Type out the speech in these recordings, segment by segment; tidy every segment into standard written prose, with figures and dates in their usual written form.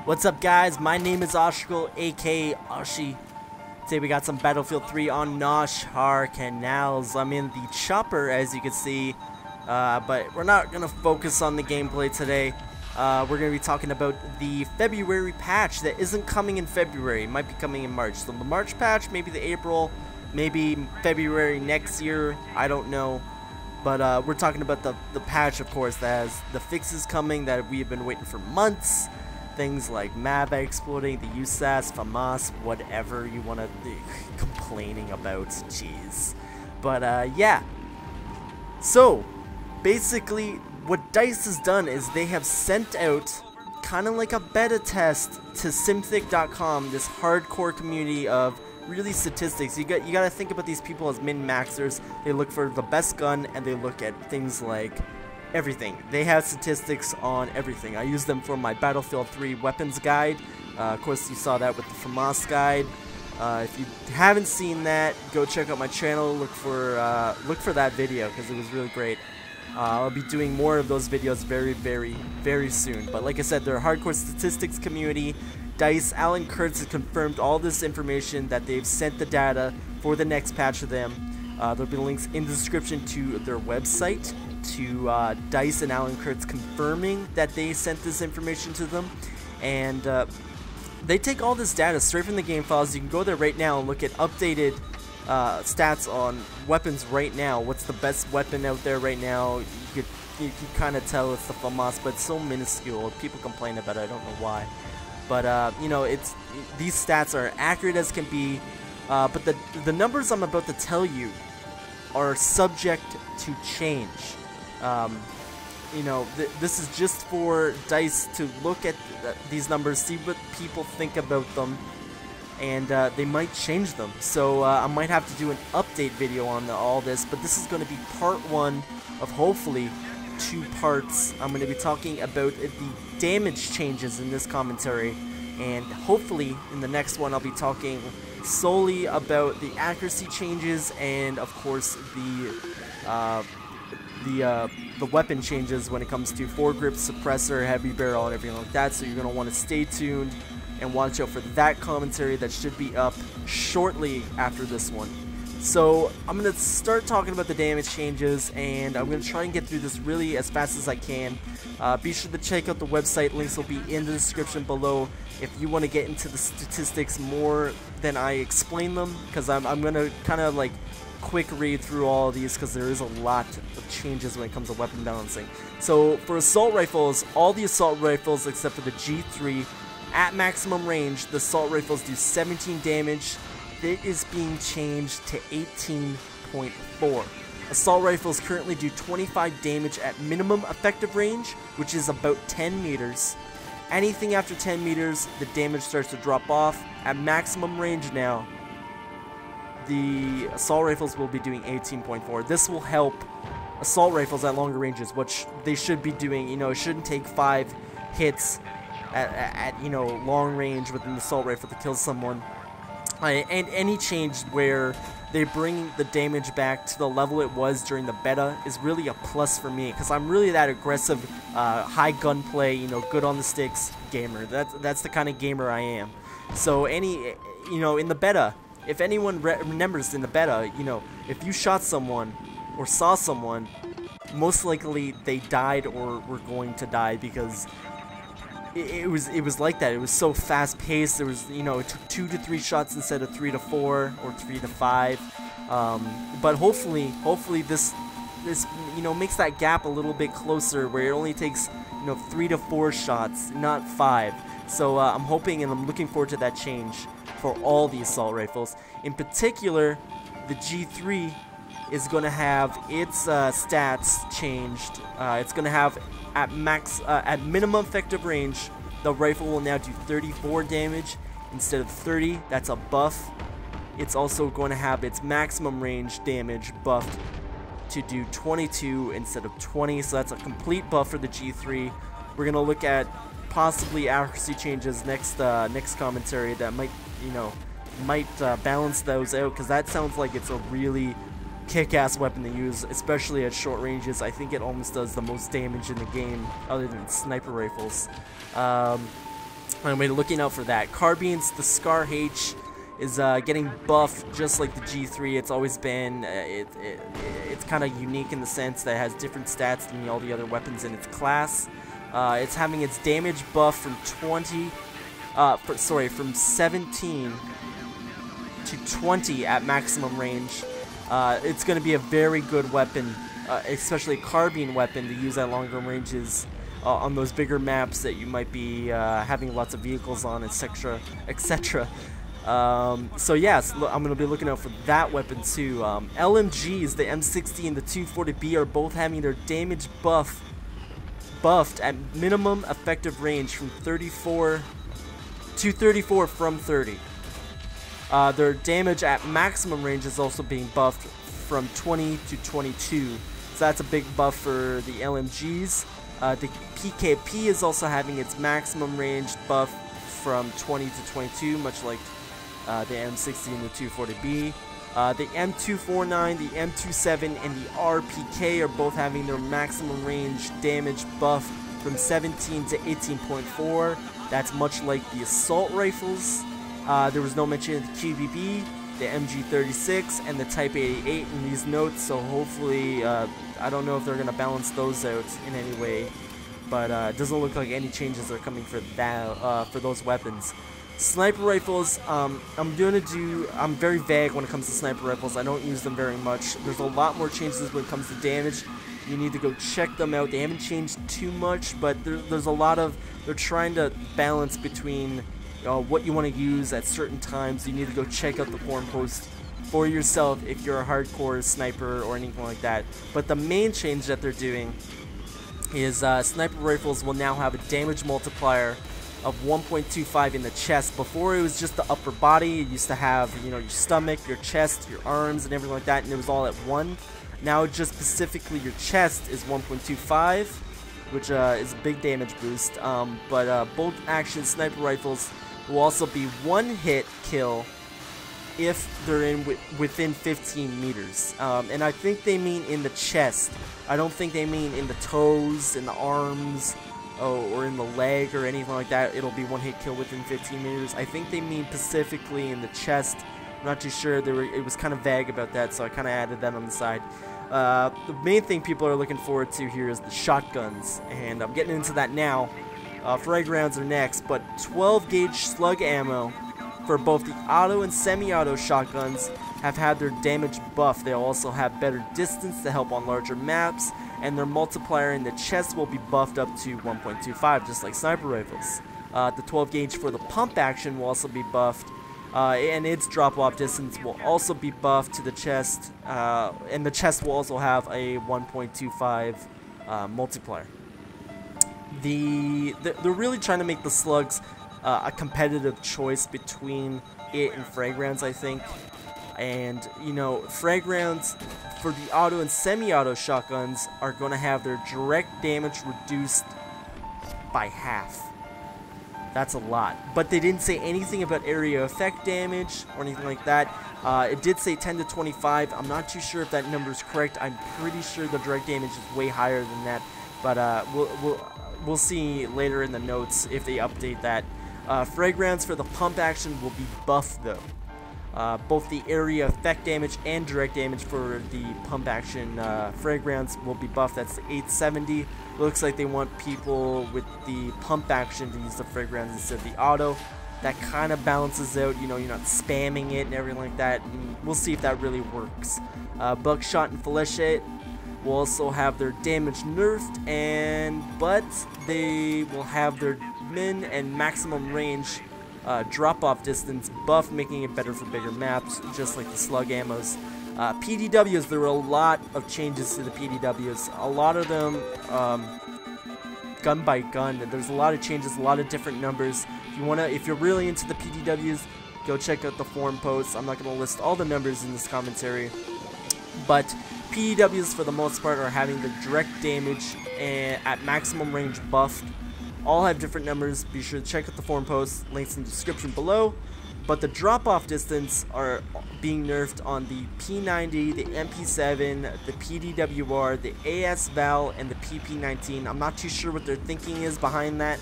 What's up, guys? My name is Oshy, aka Oshy. Today we got some Battlefield 3 on Nosh Har Canals. I'm in the chopper, as you can see, but we're not gonna focus on the gameplay today. We're gonna be talking about the February patch that isn't coming in February. It might be coming in March. So the March patch, maybe the April, maybe February next year. I don't know. But we're talking about the patch, of course, that has the fixes coming that we have been waiting for months. Things like map exploding, the USAS, FAMAS, whatever you want to complaining about, jeez. But yeah, so basically what DICE has done is they have sent out kind of like a beta test to Simthic.com, this hardcore community of really statistics. You got to think about these people as min-maxers. They look for the best gun and they look at things like everything. They have statistics on everything. I use them for my Battlefield 3 weapons guide. Of course, you saw that with the FAMAS guide. If you haven't seen that, go check out my channel. Look for that video because it was really great. I'll be doing more of those videos very soon. But like I said, they're a hardcore statistics community. DICE, Alan Kurtz has confirmed all this information that they've sent the data for the next patch of them. There'll be links in the description to their website, to DICE and Alan Kurtz confirming that they sent this information to them. And they take all this data straight from the game files. You can go there right now and look at updated stats on weapons right now. What's the best weapon out there right now? You can kind of tell it's the FAMAS, but it's so minuscule. People complain about it. I don't know why. But you know, these stats are accurate as can be. But the numbers I'm about to tell you are subject to change. You know, this is just for DICE to look at these numbers, see what people think about them, and they might change them. So I might have to do an update video on all this, but this is going to be part one of hopefully 2 parts. I'm going to be talking about the damage changes in this commentary, and hopefully in the next one I'll be talking solely about the accuracy changes and of course the weapon changes when it comes to foregrip, suppressor, heavy barrel, and everything like that. So you're going to want to stay tuned and watch out for that commentary that should be up shortly after this one. So I'm going to start talking about the damage changes, and I'm going to try and get through this really as fast as I can. Be sure to check out the website. Links will be in the description below if you want to get into the statistics more than I explain them, because I'm going to kind of like quick read through all of these because there is a lot of changes when it comes to weapon balancing. So for assault rifles, all the assault rifles except for the G3 at maximum range, the assault rifles do 17 damage. It is being changed to 18.4. Assault rifles currently do 25 damage at minimum effective range, which is about 10 meters. Anything after 10 meters, the damage starts to drop off. At maximum range now, the assault rifles will be doing 18.4. This will help assault rifles at longer ranges, which they should be doing. You know, it shouldn't take 5 hits at you know, long range with an assault rifle to kill someone. And any change where they bring the damage back to the level it was during the beta is really a plus for me, because I'm really that aggressive, high gunplay, you know, good on the sticks gamer. That's the kind of gamer I am. So you know, in the beta, if anyone remembers in the beta, you know, if you shot someone or saw someone, most likely they died or were going to die, because it was like that. It was so fast paced. There was, you know, it took 2 to 3 shots instead of 3 to 4 or 3 to 5. But hopefully this you know, makes that gap a little bit closer, where it only takes, you know, 3 to 4 shots, not 5. So I'm hoping and I'm looking forward to that change for all the assault rifles. In particular, the G3 is going to have its stats changed. It's going to have at minimum effective range, the rifle will now do 34 damage instead of 30. That's a buff. It's also going to have its maximum range damage buffed to do 22 instead of 20. So that's a complete buff for the G3. We're going to look at possibly accuracy changes next commentary that might balance those out, because that sounds like it's a really kick-ass weapon to use, especially at short ranges. I think it almost does the most damage in the game other than sniper rifles. Anyway, looking out for that. Carbines, the Scar H is getting buffed just like the G3. It's always been, it's kind of unique in the sense that it has different stats than all the other weapons in its class. It's having its damage buff from from 17 to 20 at maximum range. It's going to be a very good weapon, especially a carbine weapon to use at longer ranges on those bigger maps that you might be having lots of vehicles on, etc., etc. So yes, I'm going to be looking out for that weapon too. LMGs, the M60 and the 240B, are both having their damage buffed at minimum effective range from 34 to 34 from 30. Their damage at maximum range is also being buffed from 20 to 22. So that's a big buff for the LMGs. The PKP is also having its maximum range buff from 20 to 22, much like the M60 and the 240B. The M249, the M27, and the RPK are both having their maximum range damage buff from 17 to 18.4. That's much like the assault rifles. There was no mention of the QBB, the MG36, and the Type 88 in these notes, so hopefully, I don't know if they're going to balance those out in any way, but it doesn't look like any changes are coming for that, for those weapons. Sniper rifles, I'm very vague when it comes to sniper rifles. I don't use them very much. There's a lot more changes when it comes to damage. You need to go check them out. They haven't changed too much, but there's a lot of, they're trying to balance between what you want to use at certain times. You need to go check out the forum post for yourself if you're a hardcore sniper or anything like that. But the main change that they're doing is sniper rifles will now have a damage multiplier of 1.25 in the chest. Before, it was just the upper body. It used to have, your stomach, your chest, your arms, and everything like that, and it was all at 1. Now just specifically your chest is 1.25, which is a big damage boost. But bolt action sniper rifles will also be one hit kill if they're within 15 meters. And I think they mean in the chest. I don't think they mean in the toes, in the arms, or in the leg or anything like that. It'll be one hit kill within 15 meters. I think they mean specifically in the chest. I'm not too sure. It was kind of vague about that, so I kind of added that on the side. The main thing people are looking forward to here is the shotguns, and I'm getting into that now. Frag rounds are next, but 12 gauge slug ammo for both the auto and semi-auto shotguns have had their damage buff. They'll also have better distance to help on larger maps, and their multiplier in the chest will be buffed up to 1.25, just like sniper rifles. The 12 gauge for the pump action will also be buffed, and its drop-off distance will also be buffed to the chest, and the chest will also have a 1.25 multiplier. They're really trying to make the slugs a competitive choice between it and frag rounds, I think. And, frag rounds for the auto and semi-auto shotguns are going to have their direct damage reduced by half. That's a lot. But they didn't say anything about area effect damage or anything like that. It did say 10 to 25. I'm not too sure if that number is correct. I'm pretty sure the direct damage is way higher than that. But we'll see later in the notes if they update that. Frag rounds for the pump action will be buffed though. Both the area effect damage and direct damage for the pump action frag rounds will be buffed. That's the 870. Looks like they want people with the pump action to use the frag rounds instead of the auto. That kind of balances out, you're not spamming it and everything like that. And we'll see if that really works. Buckshot and Fleschette will also have their damage nerfed, but they will have their min and maximum range drop-off distance buff, making it better for bigger maps, just like the slug ammos. PDWs, there were a lot of changes to the PDWs. A lot of them gun by gun. There's a lot of changes, a lot of different numbers. If you're really into the PDWs, go check out the forum posts. I'm not going to list all the numbers in this commentary, but PDWs for the most part are having the direct damage at maximum range buffed. All have different numbers. Be sure to check out the forum posts, links in the description below. But the drop-off distance are being nerfed on the P90, the MP7, the PDWR, the AS-Val, and the PP19. I'm not too sure what their thinking is behind that.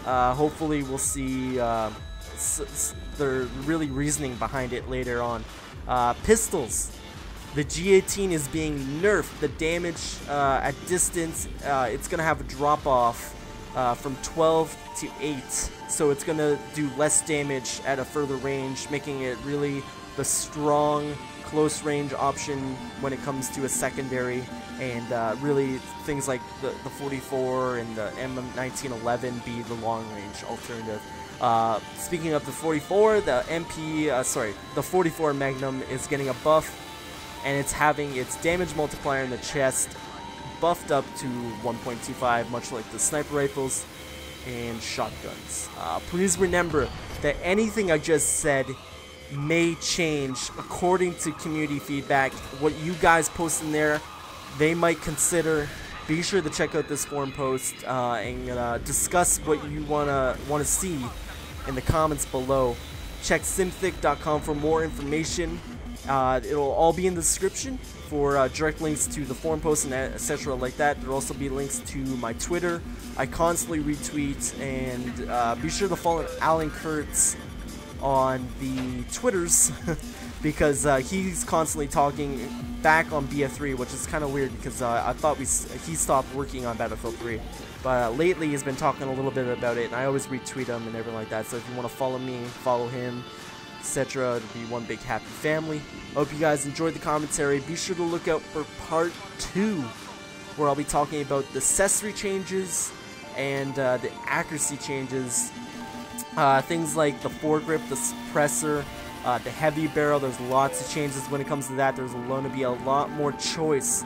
Hopefully we'll see their really reasoning behind it later on. Pistols. The G18 is being nerfed. The damage at distance, it's going to have a drop-off from 12 to 8, so it's gonna do less damage at a further range, making it really the strong close range option when it comes to a secondary, and really things like the 44 and the M1911 be the long range alternative. Speaking of the 44, the 44 Magnum is getting a buff, and it's having its damage multiplier in the chest buffed up to 1.25, much like the sniper rifles and shotguns. Please remember that anything I just said may change according to community feedback. What you guys post in there, they might consider. Be sure to check out this forum post and discuss what you wanna see in the comments below. Check simthic.com for more information. It'll all be in the description for direct links to the forum posts and etc. like that. There'll also be links to my Twitter. I constantly retweet, and be sure to follow Alan Kurtz on the Twitters because he's constantly talking back on BF3, which is kind of weird because I thought he stopped working on Battlefield 3. But lately he's been talking a little bit about it, and I always retweet him and everything like that. So if you want to follow me, follow him, etc. It'll be one big happy family. Hope you guys enjoyed the commentary. Be sure to look out for part 2, where I'll be talking about the accessory changes and the accuracy changes. Things like the foregrip, the suppressor, the heavy barrel. There's lots of changes when it comes to that. There's going to be a lot more choice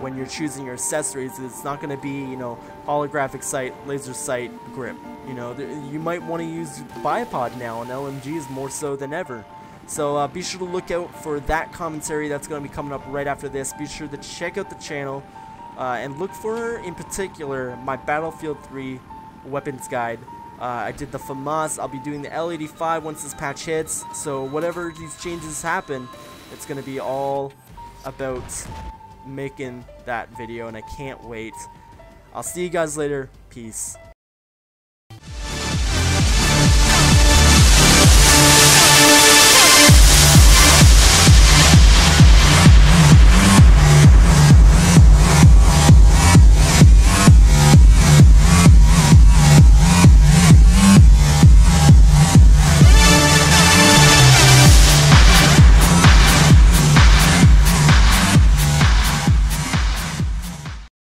when you're choosing your accessories. It's not going to be, you know, holographic sight, laser sight, grip. You know, you might want to use bipod now on LMGs more so than ever. So be sure to look out for that commentary. That's going to be coming up right after this. Be sure to check out the channel and look for, in particular, my Battlefield 3 weapons guide. I did the FAMAS. I'll be doing the L85 once this patch hits. So whatever these changes happen, it's going to be all about making that video, and I can't wait. I'll see you guys later. Peace.